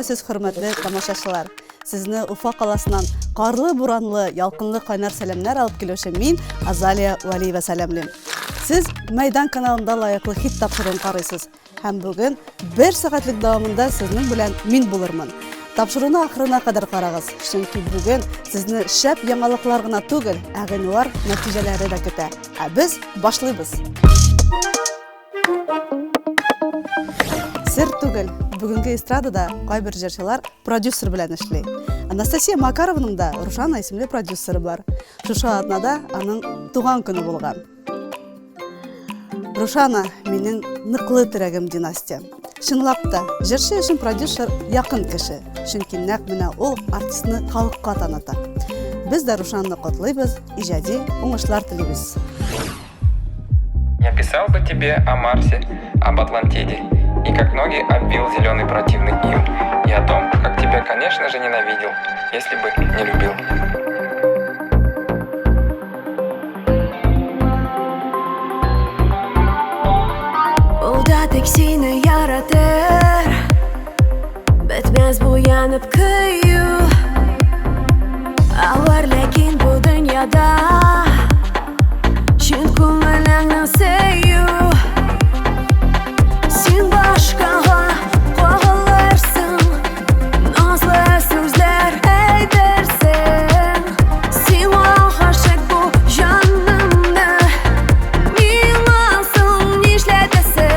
сез, хөрмәтле тамашачылар. Сезне Уфа каласыннан карлы, буранлы, ялкынлы кайнар сәламнәр алып килүче мин Азалия Валиева сәламлим. Сез Мәйдан каналында лайыклы хит тапшыруын карыйсыз. Һәм бүген 1 сәгатьлек дәвамында сезнең белән мин булырмын. Тапшыруны ахырына кадәр карагыз, чөнки бүген сезне шәп яңалыклар гына түгел, ә гыйнвар нәтиҗәләре дә көтә. Ә без башлыйбыз. Сер түгел, бүгенге эстрадада кайбер җырчылар продюсер белән эшли. Анастасия Макарованың да Рушана исемле продюсеры бар. Шушы атнада аның туган көне булган. Рушана минең ныклы терәгем династия. Чынлап та, җырчы өчен продюсер якын кеше. Чөнки нәкъ менә ул артистны халыкка таныта. Без дә Рушанны котлыйбыз, иҗади уңышлар телибез. Я писал бы тебе о Марсе, об Атлантиде, и как ноги обвил зеленый противный ил, и о том, как тебя, конечно же, ненавидел, если бы не любил. Tek seni yaratır, bitmez bu yanıp kıyı. Ağır lakin bu dünyada şün kumlarını seyiyor. Sen başkağa kovalırsın, nazlı sözler edersin. Sen aşık bu canımda, min alsın işledesin.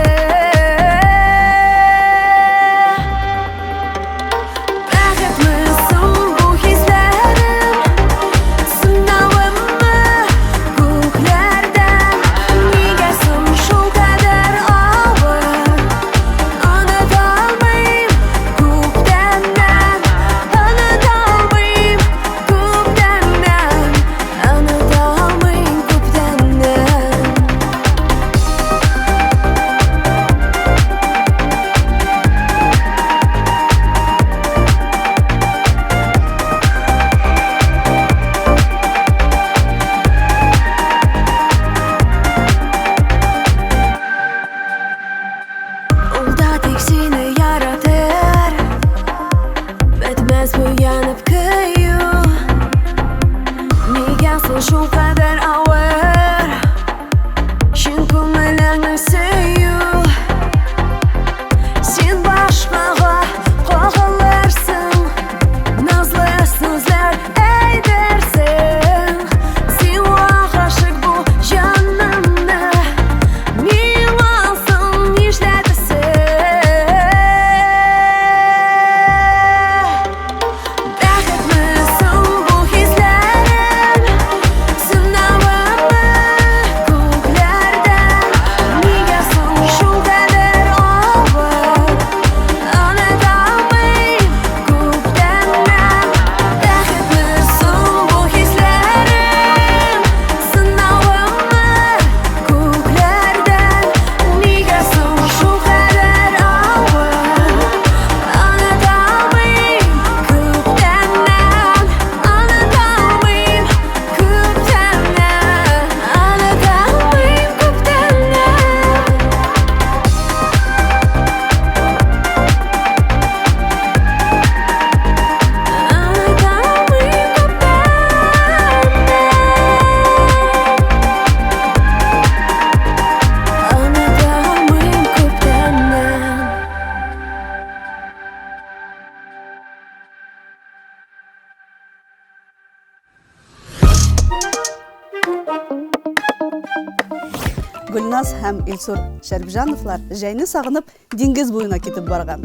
Гүлназ һәм Илсур Шәрбҗановлар җәйне сагынып диңгез буена китеп барган.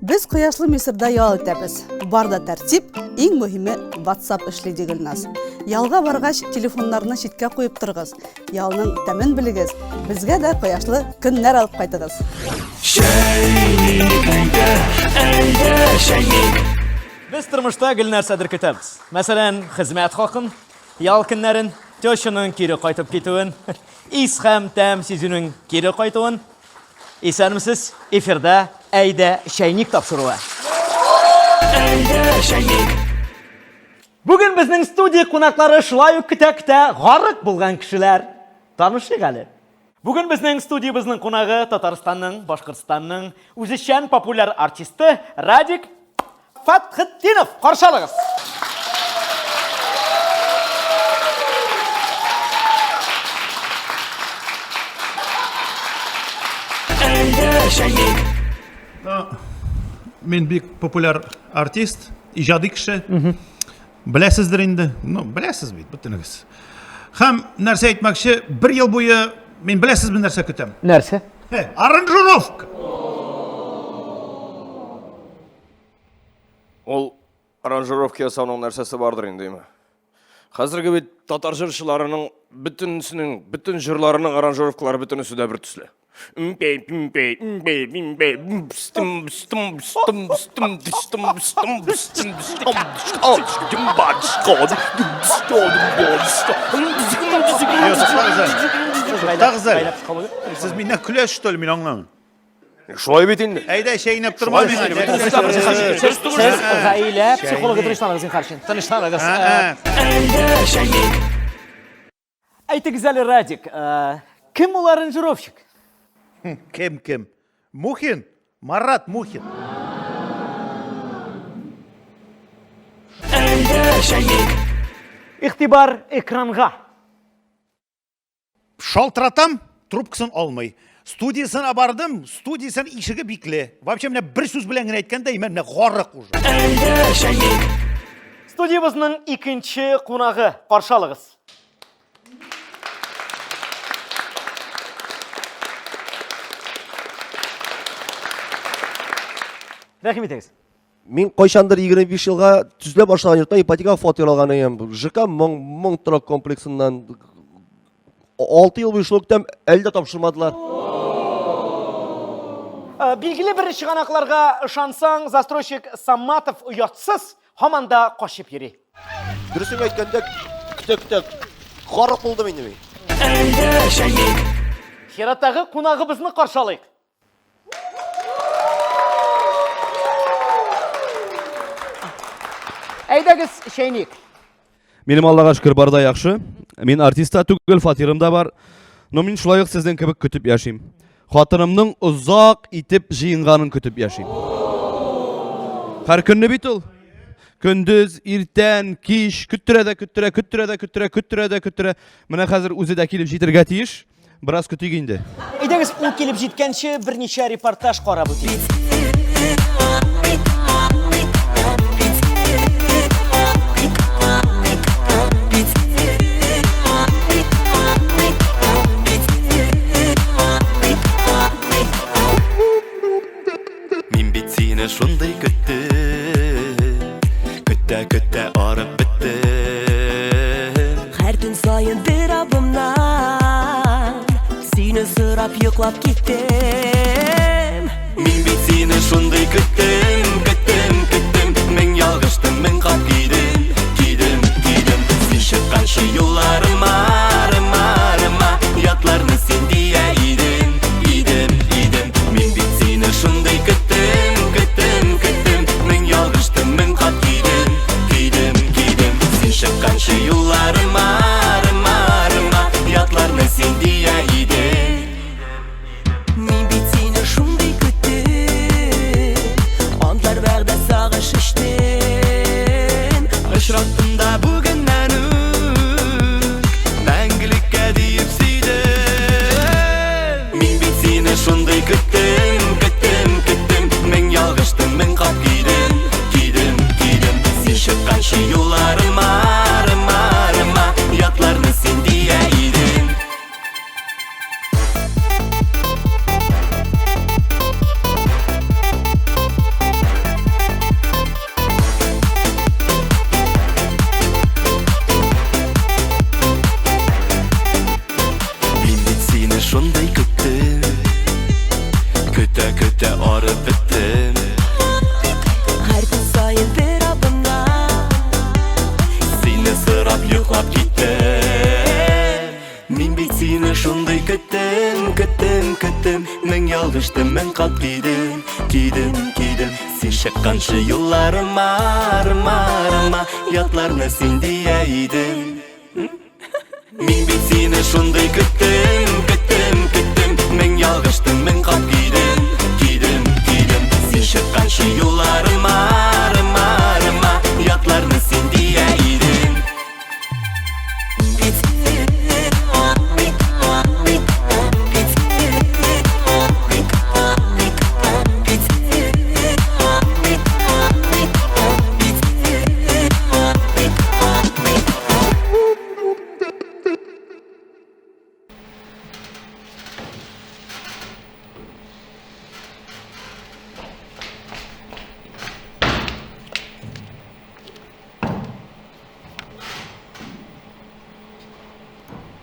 Без кояшлы Мисырда ял итәбез. Барда тәртип, иң мөһиме WhatsApp эшли ди Гүлназ. Ялга баргач телефоннарны читкә куеп торыгыз. Ялның тәмен белегез. Безгә дә кояшлы көннәр алып кайтыгыз. Без тормышта гел нәрсәдер көтәбез. Мәсәлән, хезмәт хакын, ял көннәрен, тәшүнең кире кайтып китүен, ис һәм тәм сизүнең кире кайтуын. Исәнмесез, эфирда әйдә шәйник тапшыруы. Әйдә шәйник. Бүген безнең студия кунаклары шулай ук көтә-көтә гарык булган кешеләр. Танышыйк әле. Бүгін біздің студиябыздың қонағы Татарстанның, Башқұртстанның үзішчән популяр артисті Радик Фатхетдинов. Қаршалығыз. Мен бик популяр артист, ижади кеше. Беләсездер инде. Беләсез бит, бөтенегез. Һәм нәрсә әйтмәкче, 1 ел буе мен беләсез бер нәрсә көтәм. Нәрсе? Аранжировка. Ол аранжировка ясауның нәрсәсе бардыр инде ме? Хәзерге бит татар җырчыларының бүтән җырларының аранжировкалары бүтәнесе дә бер төсле. Siz minнән көләш что ли, мин аңламыйм. Шулай бит инде. Әйдә, шәйнәп торма миңа. Сіз ғаилә психологы тыныштанығызын қаршын. Тыныштанығыз. Әйтігіз әлі, Радик, кім ол аранжировщик? Кем? Мухин? Марат Мухин. Ихтибар экранға. Шалтыратам, трубкасын алмай. Студиясына бардым, студиясын ишігі бикле. Вообще, мене бір сөз білән генә әйткәндә, мене гарык уже. Студиябызның икенче қонағы. Қаршалығыз. Рәхим етегіз. Мен қойшандыр 25 жылға түзле башлаған йортта ипотека фото алған ем. ЖК мың тұрак комплексынан 6 ел бойы шылықтам әлде тапшырмадылар. Белгілі бір шығанақларға шансаң, застройщик Саматов ұятсыз хаманда қошып ері. Дүрісің әйткенде күтек қарық болды менеме. Хераттағы қонағы бізні қаршалайық. Әйдәгіз шәйнек. Менің Аллаға шүкір барда яқшы. Мен артиста түгіл, фатирым да бар. Но мен шулайық сізден кебек күтіп яшим. Хатынымның ұзақ итіп жиынғанын күтіп яшим. Қар күнні бит ол. Күндіз, иртен, киш, күттіреді. Міне қазір өзі де келіп жетірге тиіш. Біраз күтейік енді. Әйдәгіз ол келіп жеткенше бірнеше репортаж қарап өтейік. Шундай көтті арып бітті. Her gün sayın bir abımdan Seni sırap yıklap gittim Мен бит сені шундай күттім. Мен ялғыштым, мен қап кидім. Сен шыққаншы юлларыма, ятларны сен дия идім. Мен бит сені шундай күттім. Мен ялғыштым, мен қап кидім. Сен шыққаншы юлларыма, ятларны сен дия идім. Мен бит seni şunday küttüm Antlar vəqdə sağış içtim Ышраттым да бүгіннен мәңгілікке дейіп сүйдім. Мен бит сені шундай күттім. Мен ялғыштым, мен қап кидім. Сен шыққаншы юлларыма, ятларны сен дия идім. Мен бит сені шундай күттім. Күтә арып біттім. Her gün sayın bir abımdan Seni сырап йоқлап киттім. Мен бит сені шундай күттім. Мен ялғыштым, мен қап кидім. Сен шыққаншы юлларыма, ятларны сен дия идім. Мен бит сені шундай күттім.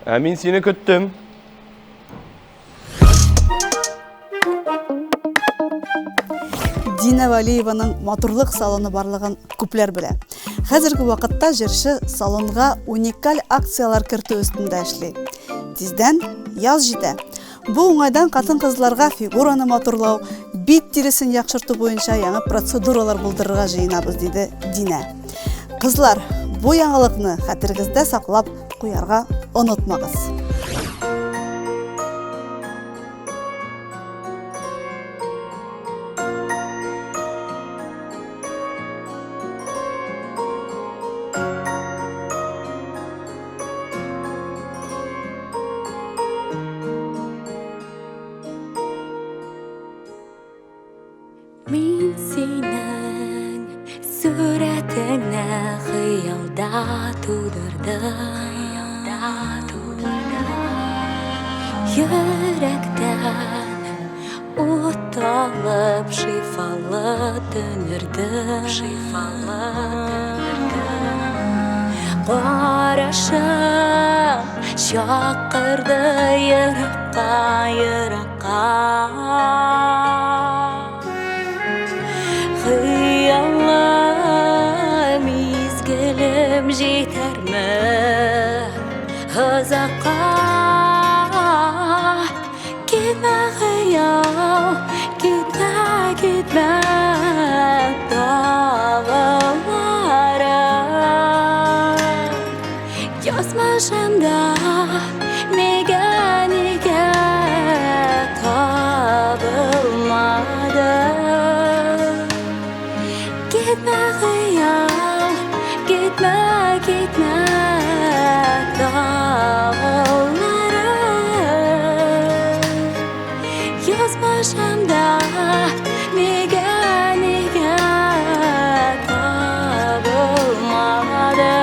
Мин сине көттім. Дина Валиеваның матурлык салоны барлыгын күпләр белә. Хәзерге вакытта җырчы салонга уникаль акциялар кертү өстендә эшли. Тиздән яз җитә. Бу уңайдан хатын-кызларга фигураны матурлау, бит тиресен яхшырту буенча яңа процедуралар булдырырга җыенабыз, диде Дина. Кызлар, бу яңалыкны хәтерегездә саклап куярга онытмагыз. Min senin suretini xiyalda tudurdım Yürekten ot alıp şifalı dönürdüm Qarışım şakırdı yırıqa Xıyalım izgilim jeter mi Hızaqa Gitme xıyal Gitme Dağlara Yazmışımda Nege tabılmadı Gitme xıyal, gitme dağlara Yazmışımda nege tabılmadı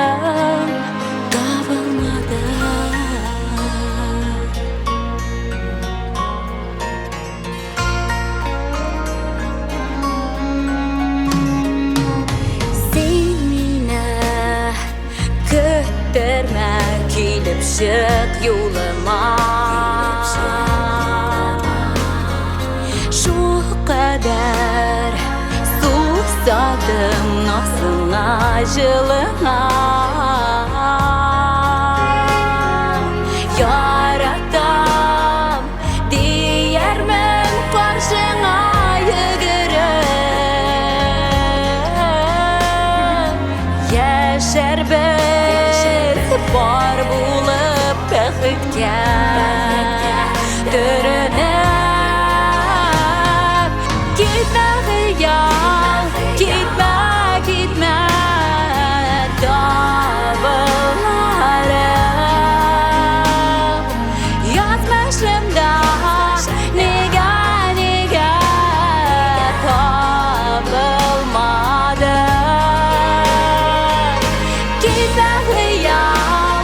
Derme kilip şık yoluma Şu kadar susadım nasıl acılığına Yaratam diyermen karşına yıgırım Yaşar Бар булып бәхеткә төренеп Китмә хыял, китмә табыларым Язмышымда нигә табылмады Китмә хыял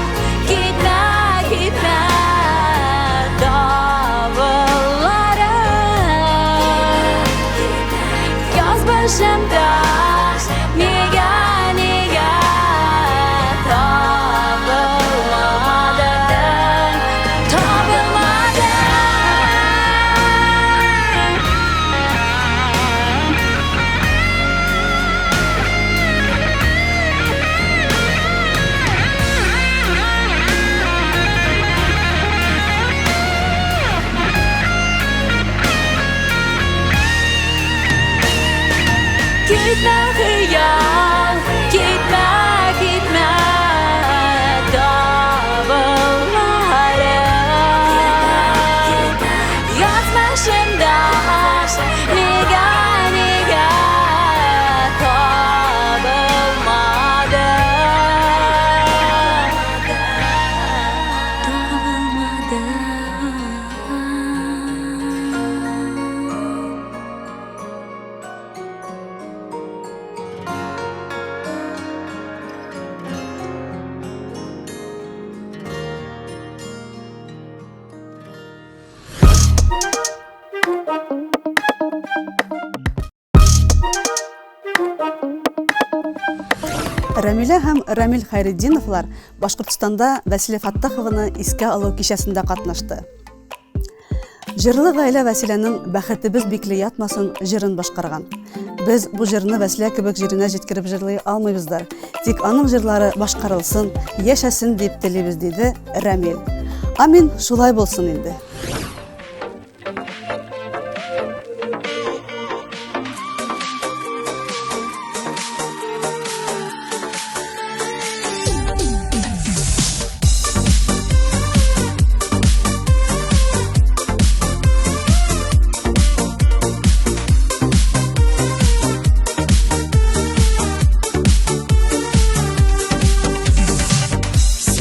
Вәсилә һәм Рамил Хайретдиновлар Башкортстанда Вәсилә Фаттахованы искә алу кичәсендә катнашты. Җырлы гаилә Вәсиләнең «Бәхетебез бикле ятмасын» җырын башкарган. Без бу җырны Вәсилә кебек җиренә җиткереп җырлый алмыйбыздар. Тик аның җырлары башкарылсын, яшәсен дип телибез, диде Рамил. Амин, шулай булсын инде.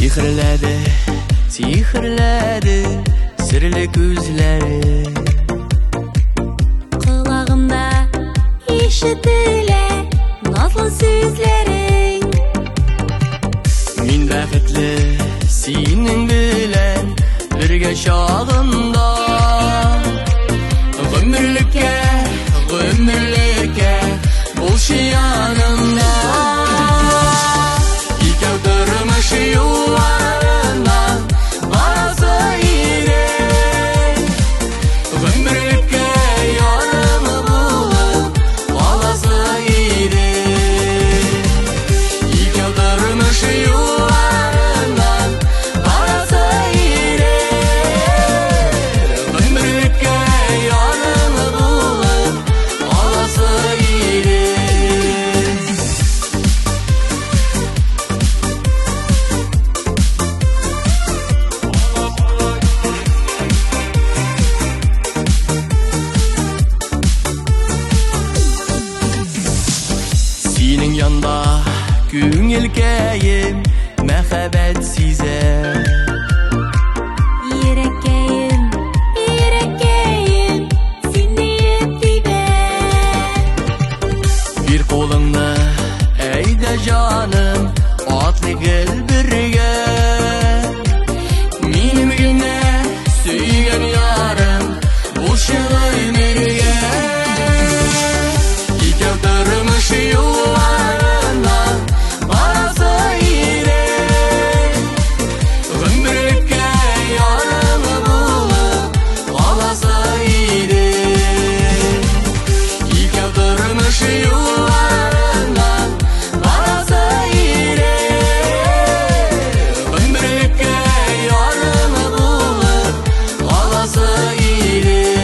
Сихрләде, сихрләде, серле күзләре. Колагымда ишетелә назлы сүзләрең. Мин бәхетле синең белән бергә чагымда. Гөмерлеккә, гөмерлеккә булшы янымда. Икәү тормыш юлларыннан барасы ирең. Гөмерлеккә ярымы булып каласы ирең. Икәү тормыш юлларыннан барасы ирең. Гөмерлеккә ярымы булып каласы ирең. Синең янда күңелкәем мәхәббәт сизә. Йөрәккәем, йөрәккәем, сине тибә. Bir қолыңны әйдә җаным, атлый гел бергә. Минем генә сөйгән ярым, булшы гомергә. Икәү тормыш юлларыннан барасы ирең. Гөмерлеккә ярымы булып каласы ирең. Икәү тормыш юлларыннан барасы ирең. Гөмерлеккә ярымы булып каласы ирең.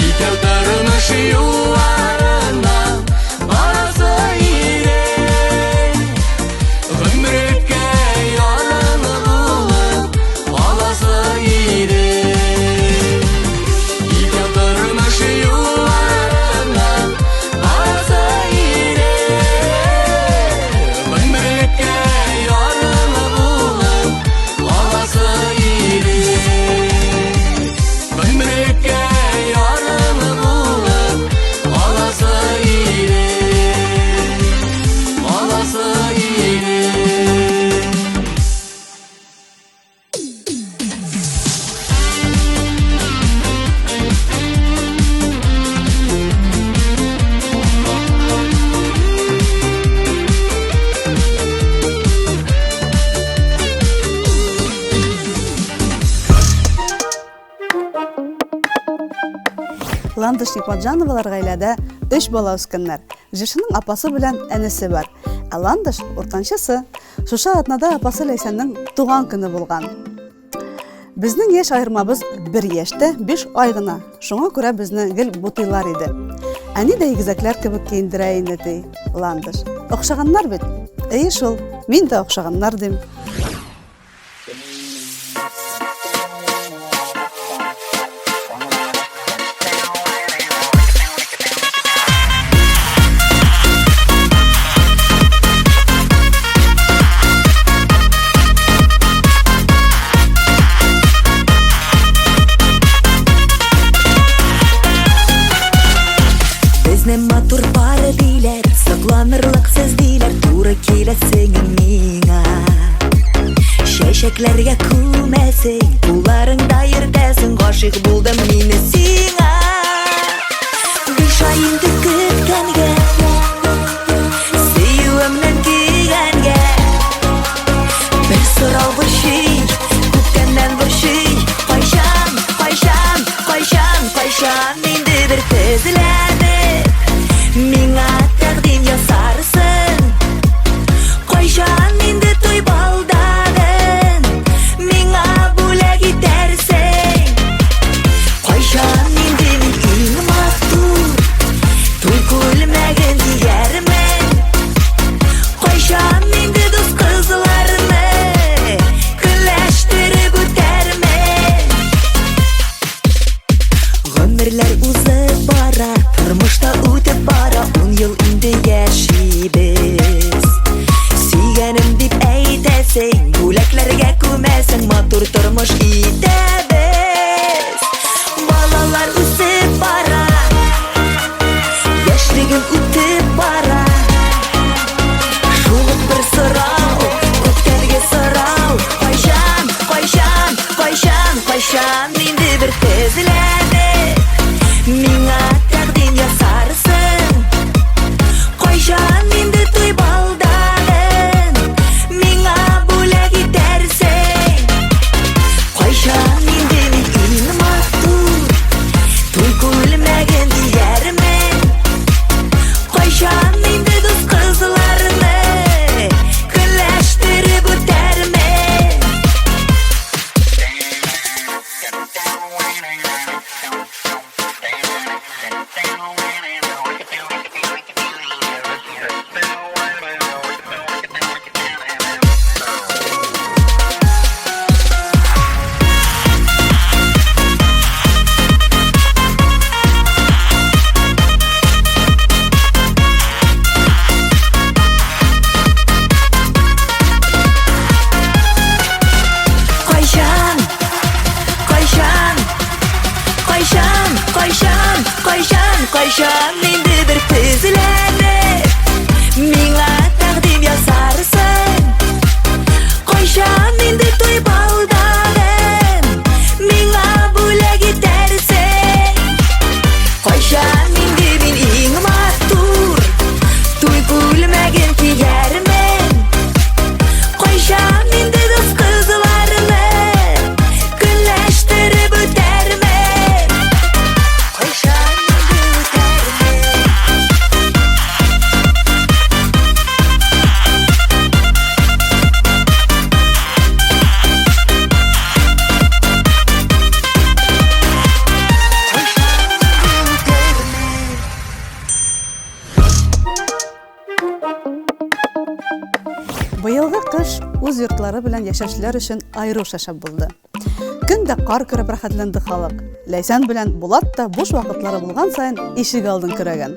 Икәү тормыш юлларыннан барасы ирең. Гөмерлеккә ярымы булып каласы ирең. Икәү тормыш юлларыннан барасы ирең. Гөмерлеккә ярымы булып каласы ирең. Гөмерлеккә ярымы булып каласы ирең. Каласы ирең. Ландыш Никматжановалар гаиләдә 3 бала үскәннәр. Җырчының апасы белән әнисе бар. Ә Ландыш уртанчысы. Шушы атнада апасы Ләйсәннең туган көне булган. Безнең яшь айырмабыз 1 яшьтә 5 ай гына. Шуңа күрә безне гел бутыйлар иде. Әни дә игезәкләр кебек киендерә иде, ди Ландыш. Охшаганнар бит. Әйе шул, мин дә охшаганнар дим. Безне матур пары диләр, сакланырлык сез диләр, туры киләсең Бүләкләргә күмәсең, кулларыңда йөртәсең, гашыйк булдым мине сиңа. Биша инде көткәнгә, сөюемнән көйгәнгә. Бер сорау бер шый, күптәннән бер шый. Кайчан, кайчан, кайчан, кайчан инде бер тезләнеп, миңа тәкъдим ясарсың. Кайчан инде туй балдадың, миңа бүләк итәрсең. Кайчан инде мин иң матур туй күлмәген киярмен. Кайчан инде дус кызларны көнләштереп үтәрмен. Гомерләр узып бара, тормышта үтеп бара, 10 ел инде яшибез. Сөйгәнем дип әйтәсең, бүләкләргә күмәсең, матур тормыш итәбез. Балалар үсеп бара, яшьлегем үтеп бара. Шул ук бер сорау, күптәнге сорау. Кайчан, кайчан, кайчан, кайчан инде бер тезләнеп, миңа тәкъдим ясарсың. Кайчан инде туй балдадың, миңа бүләк итәрсең. Кайчан инде мин иң матур туй күлмәген киярмен. Кайчан инде дус кызларны көнләштереп үтәрмен. Кайчан, кайчан, кайчан, кайчан, кайчан, кайчан инде бер тезләнеп, миңа тәкъдим ясарсың. Кайчан инде туй балдадың, миңа бүләк итәрсең. Кайчан инде мин иң матур туй күлмәген киярмен. Кайчан инде дус кызларны көнләштереп үтәрмен. Кайчан инде үтәрмен. Быелгы кыш үз йортлары белән яшәүчеләр өчен аеруча шәп булды. Көндә кар көрәп рәхәтләнде халык. Ләйсән белән Булат та буш вакытлары булган саен ишек алдын көрәгән.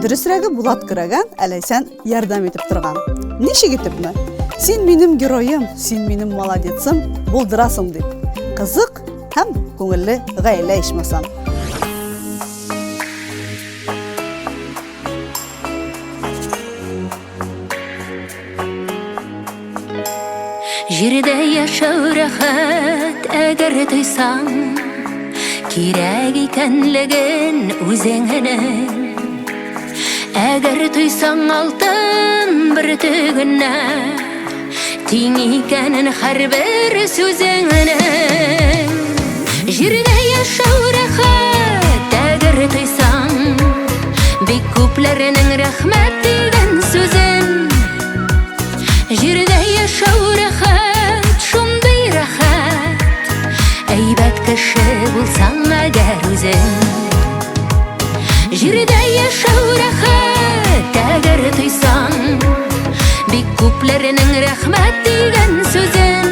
Дөресрәге Булат көрәгән, ә Ләйсән ярдәм итеп торган. Ничек итепме? Син минем героем, син минем молодецым, булдырасың дип. Кызык һәм күңелле гаилә ичмасам. Җирдә яшәү рәхәт, әгәр тойсаң, кирәк икәнлеген үзеңнең. Әгәр тойсаң алтын бер төгенә, тиң икәнен һәрбер сүзеңнең. Җирдә яшәү рәхәт, әгәр тойсаң, бик күпләрнең рәхмәт дигән сүзен. Җирдә яшәү рәхәт, шундый рәхәт, әйбәт кеше булсаң әгәр үзең. Җирдә яшәү рәхәт, әгәр тойсаң, бик күпләрнең рәхмәт дигән сүзен.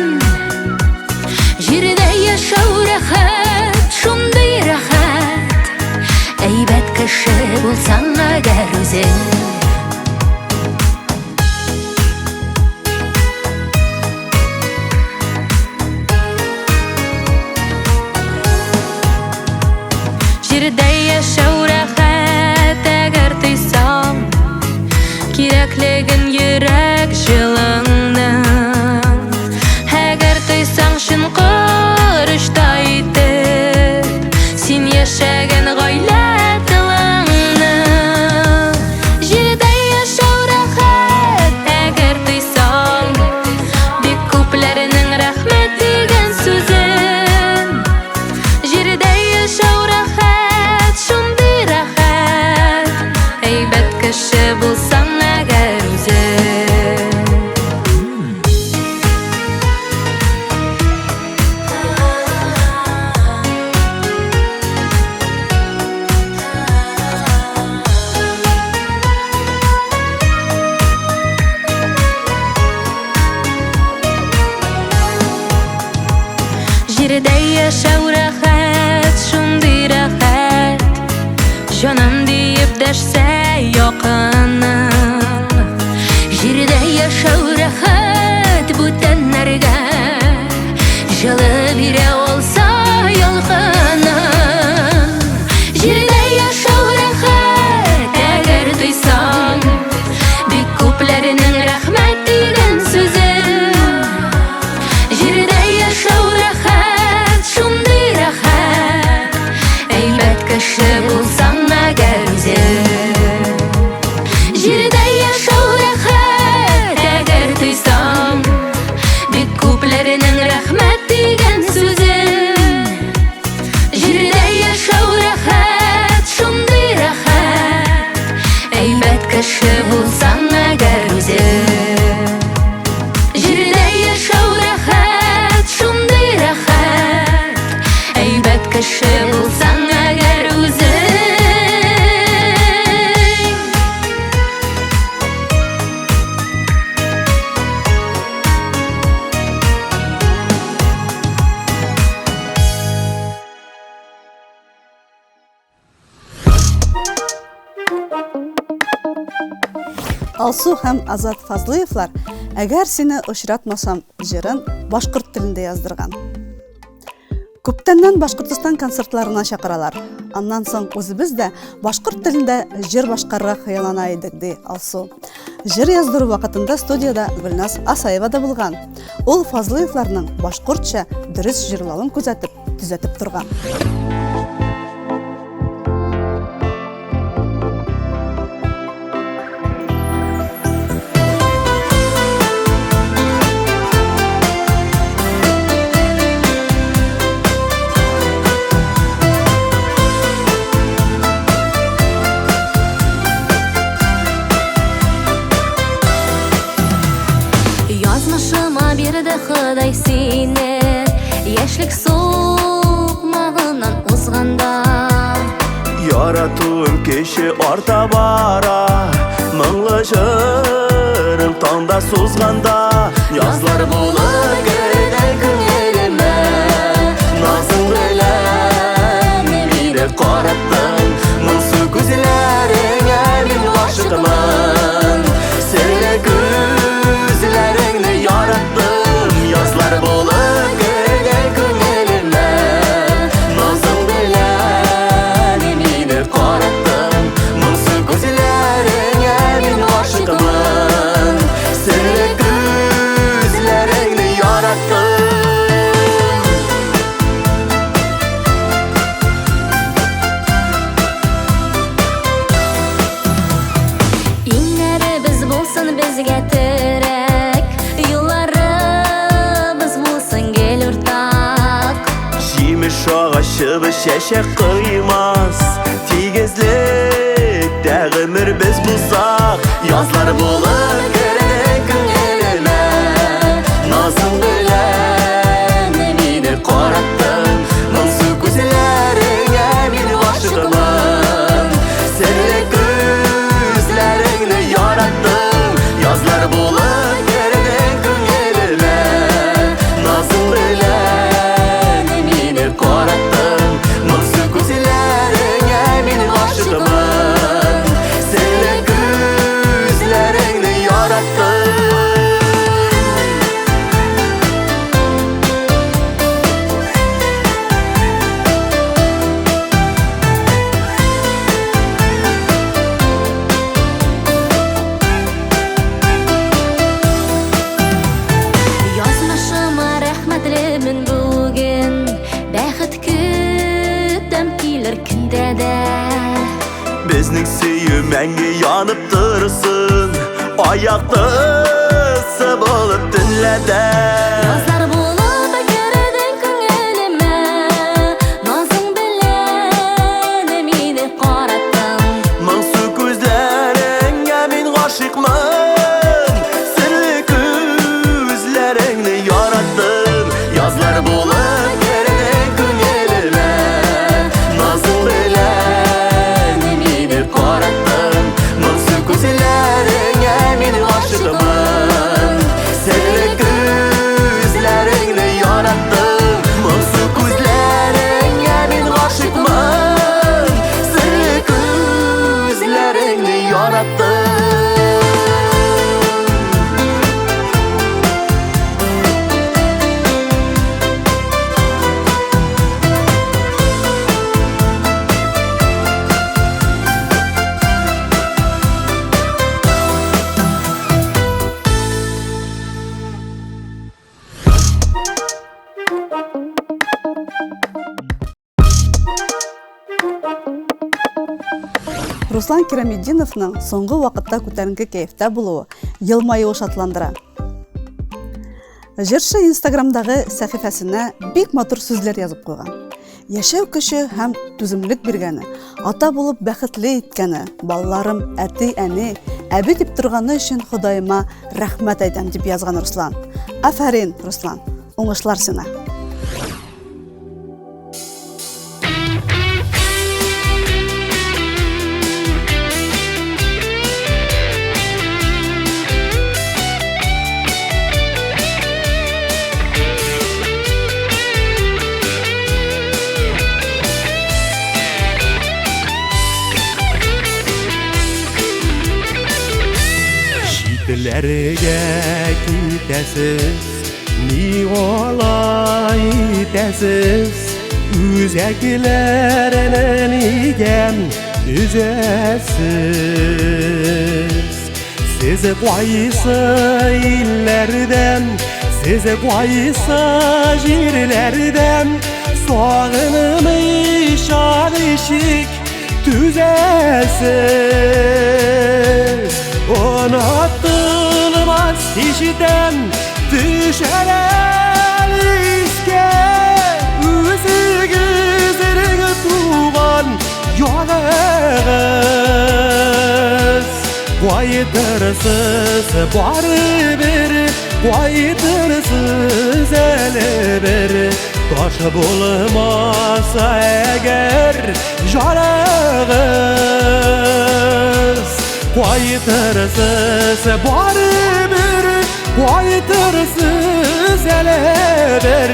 Җирдә яшәү рәхәт, шундый рәхәт, әйбәт кеше булсаң әгәр үзең. Җирдә яшәү рәхәт, әгәр тойсаң, кирәклеген йөрәк җылыңны. Җирдә яшәү рәхәт, шундый рәхәт, җаным диеп дәшсә якыным. Җирдә яшәү рәхәт, бүтәннәргә җылы бирә алса ялкыным. Җирдә яшәү рәхәт, әгәр дойсаң бик күпләрнең рәхмәт дигән сүзен. Җирдә яшәү рәхәт, шундый рәхәт, әйбәт кеше булсаң әгәр үзең. Җирдә яшәү рәхәт, әгәр дойсаң бик күпләрнең рәхмәт дигән сүзен. Җирдә яшәү рәхәт, шундый рәхәт, әйбәт кеше булсаң әгәр үзең. Җирдә яшәү рәхәт, шундый рәхәт, әйбәт кеше булсаң әгәр үзең. Алсу һәм Азат Фазлыевлар «Әгәр сине очратмасам» җырын башкорт телендә яздырган. Күптәннән Башкортстан концертларына чакыралар. Аннан соң үзебез дә башкорт телендә җыр башкарырга хыяллана идек, ди Алсу. Җыр яздыру вакытында студияда Гөлназ Асаева да булган. Ул Фазлыевларның башкортча дөрес җырлавын күзәтеп, төзәтеп торган. Язмышыма бирде Ходай сине, яшьлек сукмагыннан узганда. Яратуым кеше арта бара, моңлы җырым таңда сузганда. Язлар булып керде күңелемә, назың белән мине караттың. Моңсу күзләреңә мин гашыгымын, серле күзләреңне яраттым. Язлар булып керде күңелемә, назың белән мине караттың. Моңсу күзләреңә мин гашыгымын, серле күзләреңне яраттым. Иңнәребез булсын безгә терәк, юлларыбыз булсын гел уртак. Җимеш агачыбыз чәчәк кыймас, тигезлектә гомер без булсак. Язлар булып керде күңелемә, назың белән мине караттың. Моңсу күзләреңә мин гашыгымын, серле күзләреңне яраттым. Язлар булып керде күңелемә, назың белән мине караттың. Моңсу күзләреңә мин гашыгымын, серле күзләреңне яраттым. Язмышыма рәхмәтлемен бүген, бәхет көтәм килер көндә дә. Безнең сөю мәңге янып торсын, аяктысы булып төнләдә. Язлар булып керде күңелемә, назың белән мине караттың. Моңсу күзләреңә мин гашыйкмын, серле күзләреңне яраттым. Язлар булып керде күңелемә, назың белән мине караттың. Моңсу күзләреңә мин гашыйкмын, серле Руслан Керамиддиновның соңгы вакытта күтәренке кәефтә булуы, елмаюы шатландыра. Җырчы Инстаграмдагы сәхифәсенә бик матур сүзләр язып куйган. Яшәү көче һәм түземлек биргәне, ата булып бәхетле иткәне, балаларым, әти, әни, әби дип торганы өчен Ходаема рәхмәт әйтәм дип язган Руслан. Афәрин, Руслан, уңышлар сиңа. Şiitlerge kitesiz, ni ola itesiz, üzeklerinin igen düzesiz. Sizi koysa illerden, sizi koysa jirlerden, soğanımı şarışık düzesiz. Unutulmaz kişiden düşer el iske, üzü gözlerini tuğan yolağız. Koydırsız var bir, koydırsız ele bir, taş bulmasa eğer yolağız. Koydırsız var bir, koydırsız ele bir,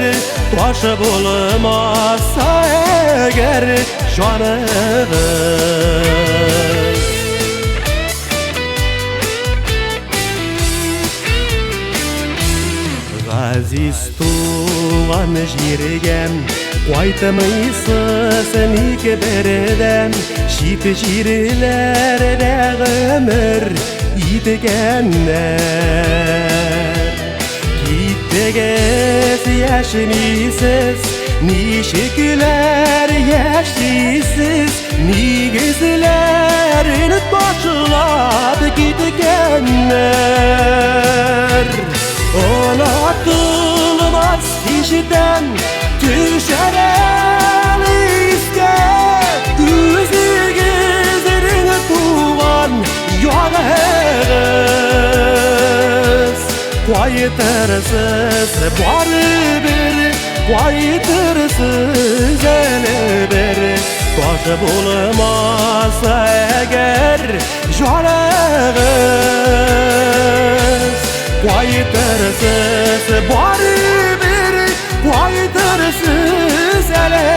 taş bulmasa eğer yolağız. Aziz tuğan jirgem, koytımıysa seni keberden, şit jirlerde ömür itkenler. Gittiğiz yaşınısız, ni şekiller yaşlısız, ni gözlerin başladı gitkenler. Unutulmaz kişiden düşer el iske, üzü gözlerini tuğan yolağız. Koydırsız var bir, koydırsız ele bir, taş bulmasa eğer yolağız. Koydırsız var bir, koydırsız ele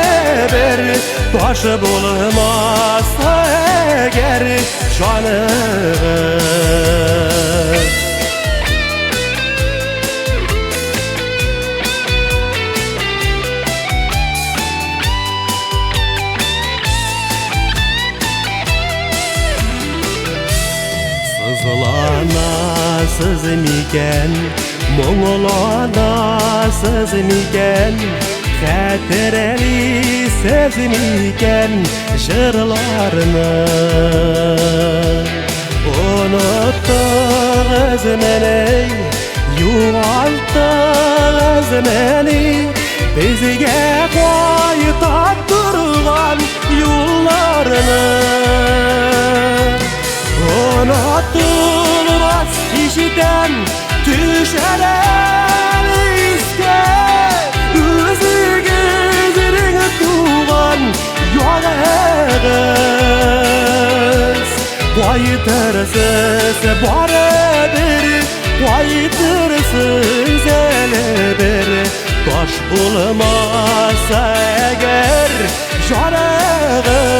bir, taş bulmasa eğer yolağız. Sızlanasız miken, muğlanasız miken, xatirelisiz miken jırlarını. Unuttunuz meni, yo'qoltdingiz meni, bizga qaytab turgan yo'llarini. Unutulmaz kişiden düşer el iske, üzü gözlerini tuğan yolağız. Koydırsız var bir, koydırsız ele bir, taş bulmasa eğer yolağız.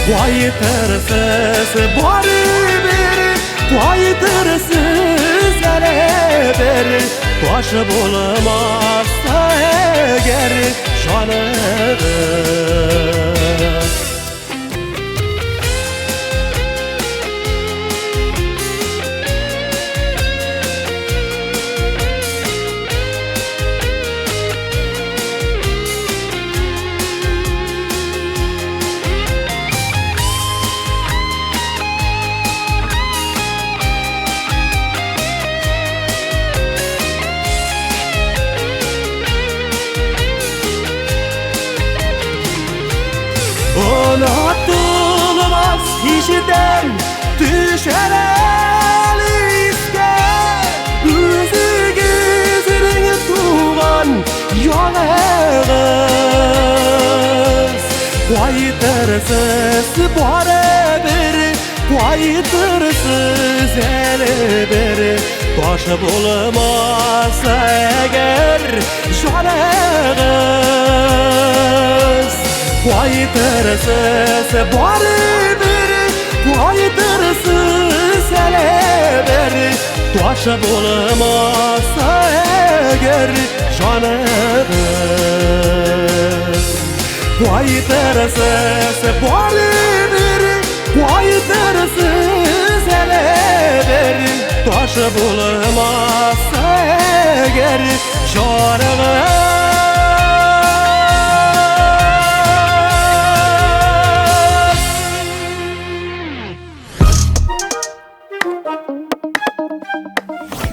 Koydırsız var bir, koydırsız ele bir, taş bulmasa eğer yolağız. işiden düşer elisке Özü gezirine tuğan yolağız Qaytırsız bara bir Qaytırsız ele bir Başı bulmasa eğer yolağız Qaytırsız bara bir Qaytırsız ele bir Başı bulmasa eğer yolağız Qaytırsız bara bir Qaytırsız ele bir Taşı bulmasa eğer yolağız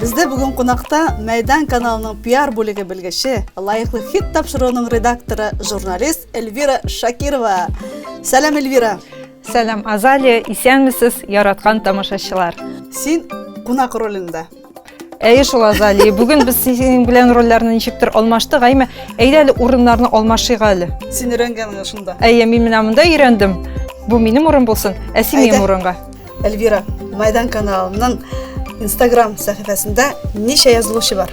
Bizde bugün konakta Meydan kanalının PR bölüge bilgisi, layıklı hit tapşırığının redaktori, jurnalist Elvira Shakirova. Selam Elvira. Selam Azalия, исәнмесез, яраткан тамашачылар. Sen konak rolünde. Әйе шул Азалия, бүген без синең белән рольләрне ничектер алмаштык, әйме, әйдә әле урыннарны алмашыйк әле. Sen öğrengen şunda. Әйе, мин менә монда өйрәндем. Бу минем урын булсын, ә син минем урынга. Elvira, Meydan kanalının Instagram sayfasında neçə yazılışı var?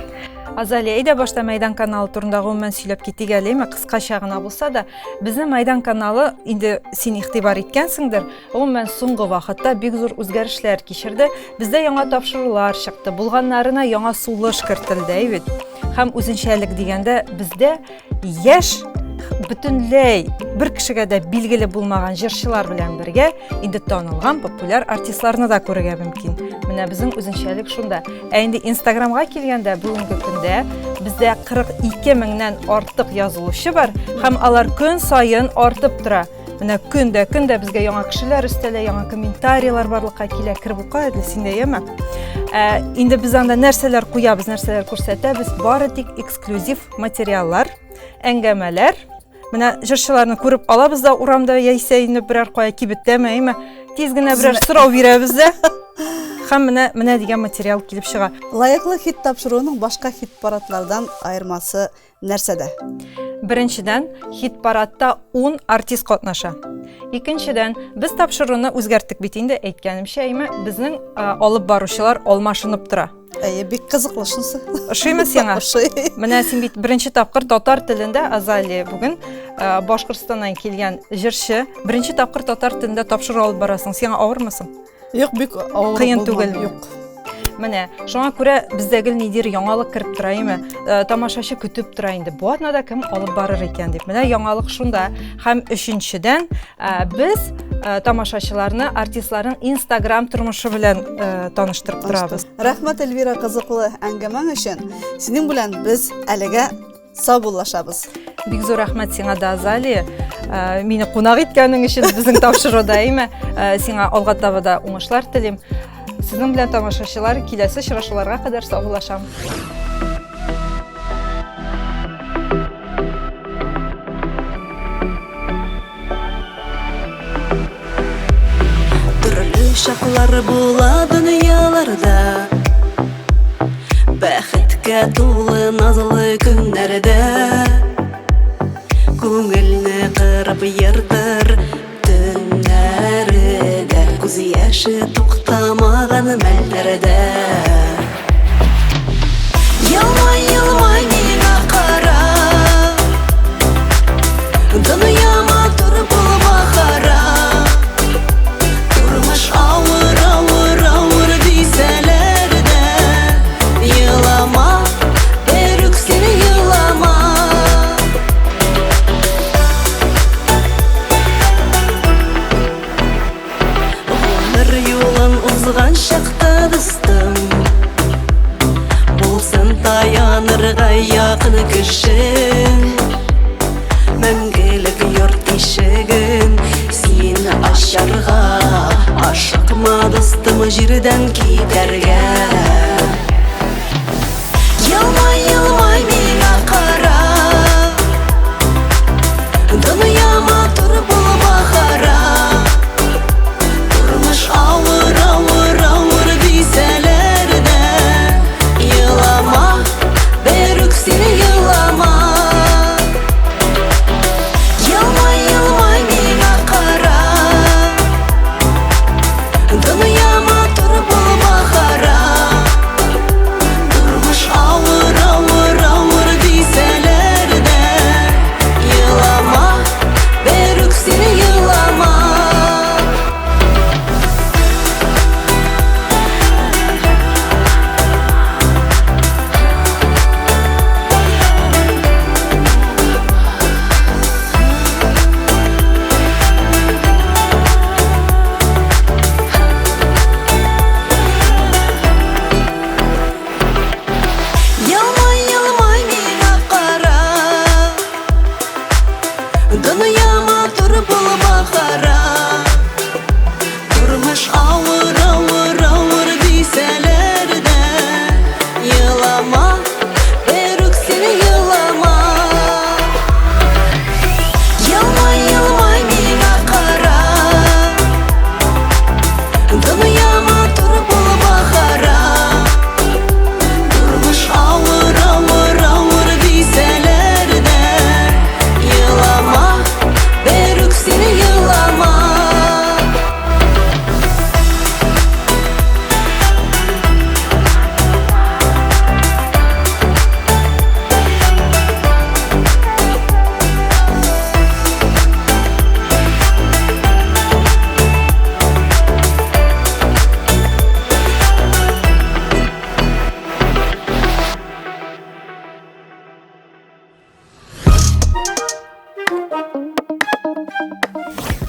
Азалия, әйдә башта Майдан каналы турында гомумән сөйләп китик әле, кыскача гына булса да, безнең Майдан каналы инде син игътибар иткәнсеңдер, гомумән соңгы вакытта бик зур үзгәрешләр кичерде. Бездә яңа тапшырулар чыкты, булганнарына яңа сулыш кертелде бит. Һәм үзенчәлек дигәндә бездә яшь бөтенләй бер кешегә дә билгеле булмаган җырчылар белән бергә инде танылган популяр артистларны да күрергә мөмкин. Менә безнең үзенчәлек шунда. Ә инде Instagramга килгәндә бүгенге көндә бездә 42 меңнән артык язылучы бар һәм алар көн саен артып тора. Менә көндә безгә яңа кешеләр өстәлә, яңа комментарийлар барлыкка килә, киреп ука иде синдә яме. Инде без анда нәрсәләр куябыз, нәрсәләр күрсәтәбез, бары тик эксклюзив материаллар, әңгәмәләр. Менә җырчыларны күреп алабыз да урамда яисә инде берәр кая кибеттәме, әйме, тиз генә берәр сорау бирәбез дә. Һәм менә дигән материал килеп чыга. Лайыклы хит тапшыруының башка хит парадлардан айырмасы нәрсәдә? Беренчедән, хит парадта 10 артист катнаша. Икенчедән, без тапшыруны үзгәрттек бит инде, әйткәнемчә, әйме, безнең алып баручылар алмашынып тора. Әйе, бик кызыклы шунсы. Ошыймы сиңа? Менә син бит беренче тапкыр татар телендә, Азалия, бүген Башкортстаннан килгән җырчы, беренче тапкыр татар телендә тапшыру алып барасың. Сиңа авырмысың? Юк, бик авыр. Кыен түгел. Юк. Менә, шуңа күрә бездәге нидер яңалык кирип тора име, тамашачы көтүп тора инде. Бу атнада кем алып барыр икән дип. Менә яңалык шунда. Һәм өченчедән, без тамашачыларны артистларның Instagram тормышы белән таныштырып торабыз. Рәхмәт Эльвира, кызыклы әңгәмәң өчен. Синең белән без әлегә саубуллашабыз. Бик зур рәхмәт сиңа да, Азалия. Мине кунак иткәнең өчен безнең тапшыруда име. Сиңа алга таба да уңышлар телим. Сезнең белән тамашачылар киләсе очрашуларга кадәр саубуллашам. Төрле шаклар була дөньяларда, бәхеткә тулы назлы көннәрдә, күңелне кырып йыртыр төннәрдә, күз яшы туктамаган мәлләрдә. Елмай миңа кара, дөньяма тур булма хара. Turmuş ağır diyseler de, yılama, erüksün yılama. Ömür yolun uzgan şakta dostum, bulsun dayanırga yakın kişin. Мәңгелек йорт ишеген син ачарга, ашыкма достым җирдән китәргә. Елмай миңа кара, дөньяма тур булма хара.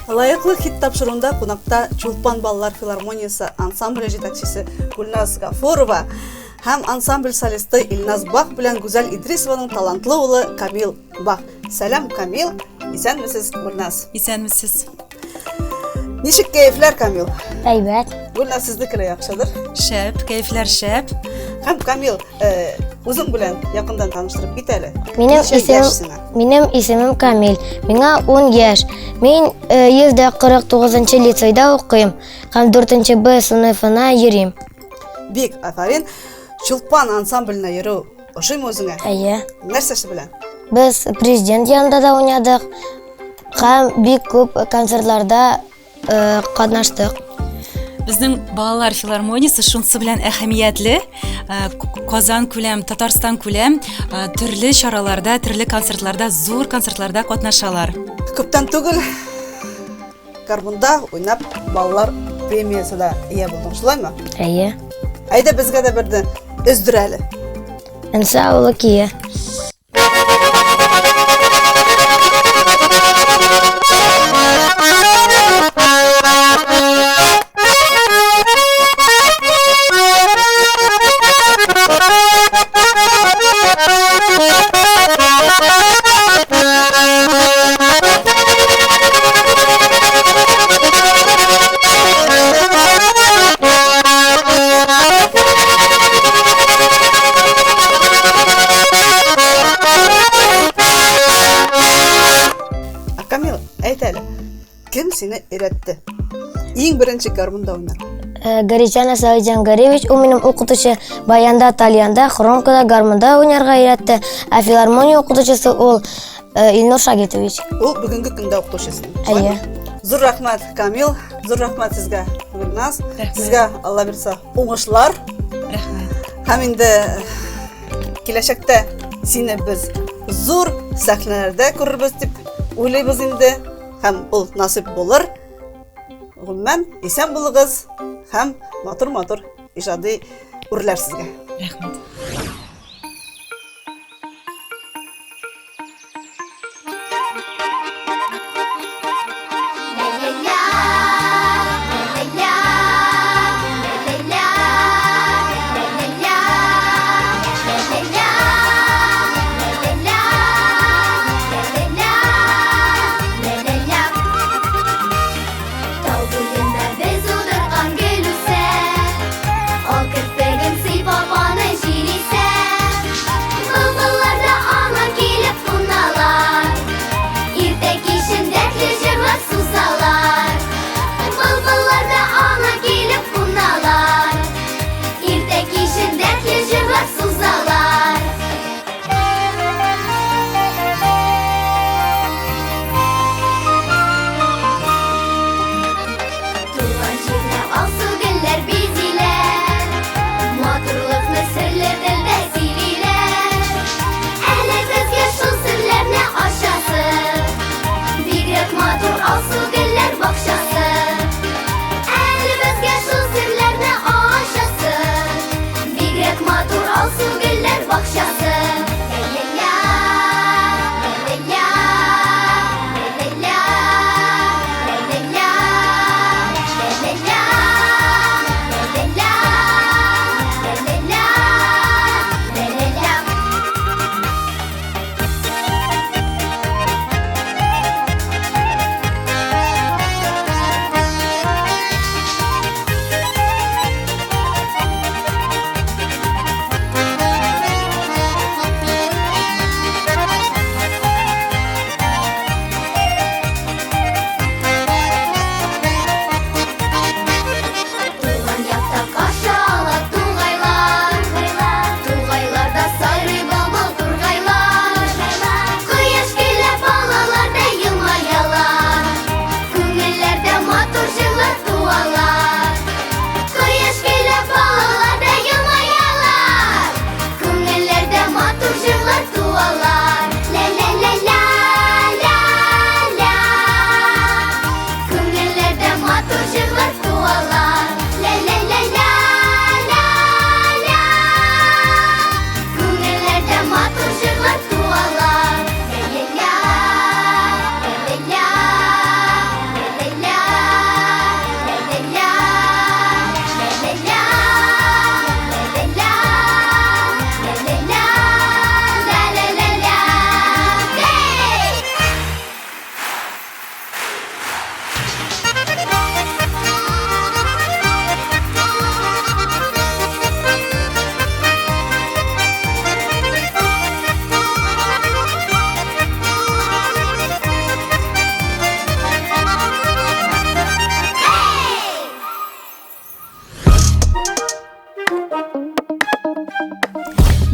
Лайыклы хит тапшыруында кунакта Чулпан балалар филармониясы ансамбль жетекчиси Гүлназ Гафурова һәм ансамбль солисты Илназ Бах белән Гүзәл Идрисованың талантлы улы Камил Бах. Сәлам, Камил. Исәнмесез, Гүлназ? Исәнмесез. Ничек кәефләр, Камил? Әйбәт. Гүлназ сезнеке лә яхшыдыр. Шәп, кәефләр шәп. Һәм Камил, үзең белән якындан таныштырып кит әле. Минем исемем Камил. Миңа 10 яшь. Мин 149-нчы лицейда укыйм һәм 4-нче Б сыйныфына йөрим. Бик афарин. Чулпан ансамбленә йөрү ошыймы үзеңә? Әйе. Нәрсәсе белән? Без президент янында да уйнадык һәм бик күп концертларда катнаштык. Безнең балалар филармониясы шунсы белән әһәмиятле. Казан күләм, Татарстан күләм төрле чараларда, төрле концертларда, зур концертларда катнашалар. Күптән түгел гармунда уйнап балалар премиясына ия булдың, шулаймы? Әйе. Әйдә безгә дә берде өздер әле. Иншалла кие. Камил, әйт әле. Кем сине өйрәтте? Иң беренче гармунда уйнар. Горичана Саиджангаревич, ул минем укытучы баянда, тальянда, хромкада, гармонда уйнарга өйрәтте. Ә филармония укытучысы ул Илнур Шагитович. Ул бүгенге көндә укытучысы. Әйе. Зур рәхмәт, Камил. Зур рәхмәт сезгә, Гүлназ. Сезгә Алла бирсә уңышлар. Рәхмәт. Һәм инде киләчәктә сине без зур сәхнәләрдә күрербез дип уйлыйбыз инде. Һәм ул насип булыр. Гомумән, исән булыгыз һәм матур-матур иҗади үрләр сезгә. Рәхмәт.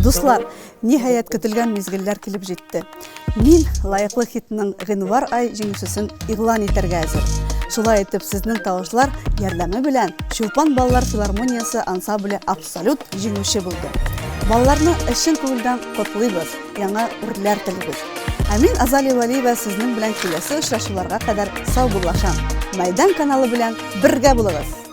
Дуслар, ниһаять көтелгән мизгелләр килеп җитте. Мин лайыклы хитның гыйнвар ай җиңүчесен игълан итәргә әзер. Шулай итеп, сезнең тавышлар ярдәме белән Чулпан балалар филармониясе ансамбле абсолют җиңүче булды. Балаларны эшен күңелдән котлыйбыз, яңа үрләр телибез. Ә мин Азалия Валиева сезнең белән киләсе очрашуларга кадәр сау булашам. Майдан каналы белән бергә булыгыз.